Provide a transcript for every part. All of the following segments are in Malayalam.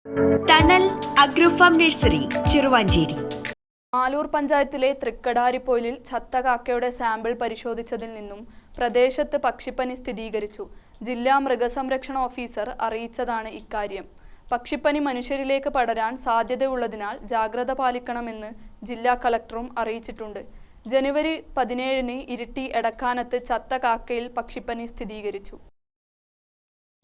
Tunnel agro farm nursery Cheruvancheri. Aloor പഞ്ചായത്തിലെ തൃക്കടാരിപ്പൊയിലിൽ ചത്ത കാക്കയുടെ സാമ്പിൾ പരിശോധിച്ചതിൽ നിന്നും പ്രദേശത്ത് പക്ഷിപ്പനി സ്ഥിരീകരിച്ചു. ജില്ലാ മൃഗസംരക്ഷണ ഓഫീസർ അറിയിച്ചതാണ് ഇക്കാര്യം. പക്ഷിപ്പനി മനുഷ്യരിലേക്ക് പടരാൻ സാധ്യതയുള്ളതിനാൽ ജാഗ്രത പാലിക്കണമെന്ന് ജില്ലാ കളക്ടറും അറിയിച്ചിട്ടുണ്ട്. ജനുവരി 17-ന് ഇരിട്ടി എടക്കാനത്ത് ചത്ത കാക്കയിൽ പക്ഷിപ്പനി സ്ഥിരീകരിച്ചു.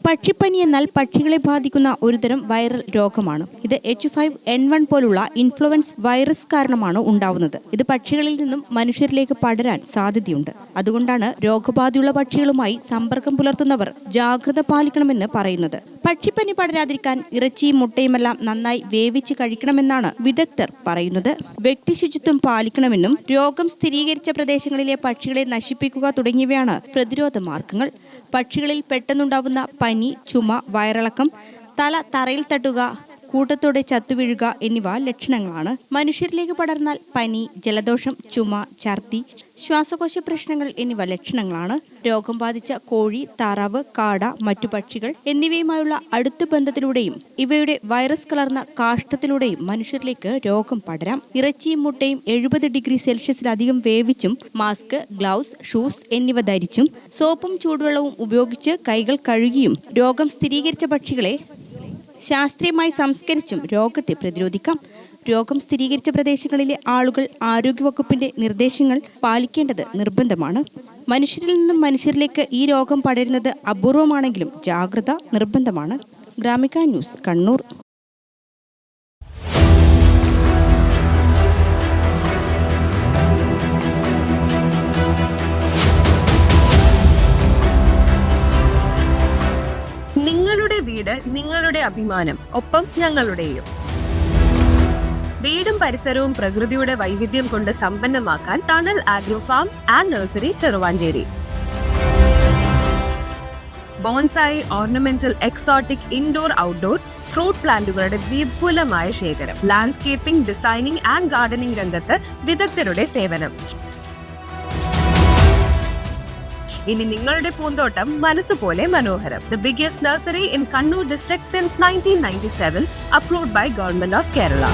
പക്ഷിപ്പനി എന്നാൽ പക്ഷികളെ ബാധിക്കുന്ന ഒരുതരം വൈറൽ രോഗമാണ്. ഇത് H5N1 പോലുള്ള ഇൻഫ്ലുവൻസ് വൈറസ് കാരണമാണ് ഉണ്ടാവുന്നത്. ഇത് പക്ഷികളിൽ നിന്നും മനുഷ്യരിലേക്ക് പടരാൻ സാധ്യതയുണ്ട്. അതുകൊണ്ടാണ് രോഗബാധയുള്ള പക്ഷികളുമായി സമ്പർക്കം പുലർത്തുന്നവർ ജാഗ്രത പാലിക്കണമെന്ന് പറയുന്നത്. പക്ഷിപ്പനി പടരാതിരിക്കാൻ ഇറച്ചിയും മുട്ടയുമെല്ലാം നന്നായി വേവിച്ച് കഴിക്കണമെന്നാണ് വിദഗ്ധർ പറയുന്നത്. വ്യക്തി ശുചിത്വം പാലിക്കണമെന്നും രോഗം സ്ഥിരീകരിച്ച പ്രദേശങ്ങളിലെ പക്ഷികളെ നശിപ്പിക്കുക തുടങ്ങിയവയാണ് പ്രതിരോധ മാർഗങ്ങൾ. പക്ഷികളിൽ പെട്ടെന്നുണ്ടാവുന്ന പനി, ചുമ, വയറിളക്കം, തല തറയിൽ തട്ടുക, കൂട്ടത്തോടെ ചത്തുവീഴുക എന്നിവ ലക്ഷണങ്ങളാണ്. മനുഷ്യരിലേക്ക് പടർന്നാൽ പനി, ജലദോഷം, ചുമ, ഛർദി, ശ്വാസകോശ പ്രശ്നങ്ങൾ എന്നിവ ലക്ഷണങ്ങളാണ്. രോഗം ബാധിച്ച കോഴി, താറാവ്, കാട, മറ്റു പക്ഷികൾ എന്നിവയുമായുള്ള അടുത്ത ബന്ധത്തിലൂടെയും ഇവയുടെ വൈറസ് കലർന്ന കാഷ്ടത്തിലൂടെയും മനുഷ്യരിലേക്ക് രോഗം പടരാം. ഇറച്ചിയും മുട്ടയും 70 ഡിഗ്രി സെൽഷ്യസിലധികം വേവിച്ചും മാസ്ക്, ഗ്ലൗസ്, ഷൂസ് എന്നിവ ധരിച്ചും സോപ്പും ചൂടുവെള്ളവും ഉപയോഗിച്ച് കൈകൾ കഴുകിയും രോഗം സ്ഥിരീകരിച്ച പക്ഷികളെ ശാസ്ത്രീയമായി സംസ്കരിച്ചും രോഗത്തെ പ്രതിരോധിക്കാം. രോഗം സ്ഥിരീകരിച്ച പ്രദേശങ്ങളിലെ ആളുകൾ ആരോഗ്യവകുപ്പിന്റെ നിർദ്ദേശങ്ങൾ പാലിക്കേണ്ടത് നിർബന്ധമാണ്. മനുഷ്യരിൽ നിന്നും മനുഷ്യരിലേക്ക് ഈ രോഗം പടരുന്നത് അപൂർവമാണെങ്കിലും ജാഗ്രത നിർബന്ധമാണ്. ഗ്രാമിക ന്യൂസ്, കണ്ണൂർ. നിങ്ങളുടെ വീട് നിങ്ങളുടെ അഭിമാനം, ഒപ്പം ഞങ്ങളുടെയും. വീടും പരിസരവും പ്രകൃതിയുടെ വൈവിധ്യം കൊണ്ട് സമ്പന്നമാക്കാൻ tunnel agro farm and nursery Cheruvanchery. Bonsai, ornamental, exotic, indoor, outdoor fruit പ്ലാന്റുകളുടെ വിപുലമായ ശേഖരം. ലാൻഡ്സ്കേപ്പിംഗ്, ഡിസൈനിംഗ് ആൻഡ് ഗാർഡനിംഗ് രംഗത്ത് വിദഗ്ധരുടെ സേവനം. ഇനി നിങ്ങളുടെ പൂന്തോട്ടം മനസ്സുപോലെ മനോഹരം. The biggest nursery in Kannur district since 1997, approved by Government of Kerala.